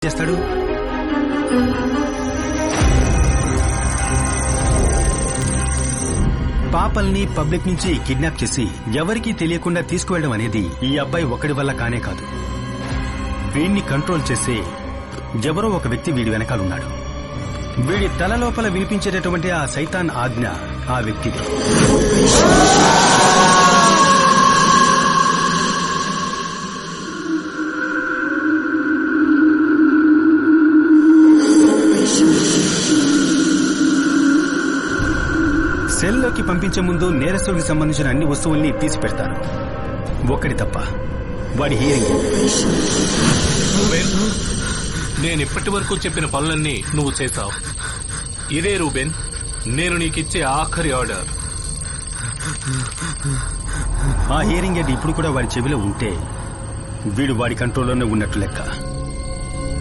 చేస్తాడు. పాపల్ని పబ్లిక్ నుంచి కిడ్నాప్ చేసి ఎవరికీ తెలియకుండా తీసుకువెళ్లడం అనేది ఈ అబ్బాయి ఒక్కడి వల్ల కానే కాదు. వీడిని కంట్రోల్ చేసే ఎవరో ఒక వ్యక్తి వీడి వెనకాలన్నాడు. వీడి తల లోపల వినిపించేటటువంటి ఆ సైతాన్ ఆజ్ఞ ఆ వ్యక్తిది. సెల్లోకి పంపించే ముందు నేరస్తుడికి సంబంధించిన అన్ని వస్తువుల్ని తీసి పెడతారు, ఒక్కడి తప్ప. వాడి హియరింగ్. నేను ఇప్పటి వరకు చెప్పిన పనులన్నీ నువ్వు చేశావు. ఇదే రూబెన్, నేను నీకిచ్చే ఆఖరి ఆర్డర్. ఆ హియరింగ్ ఎయిడ్ ఇప్పుడు కూడా వాడి చెవిలో ఉంటే వీడు వాడి కంట్రోల్లోనే ఉన్నట్టు లెక్క.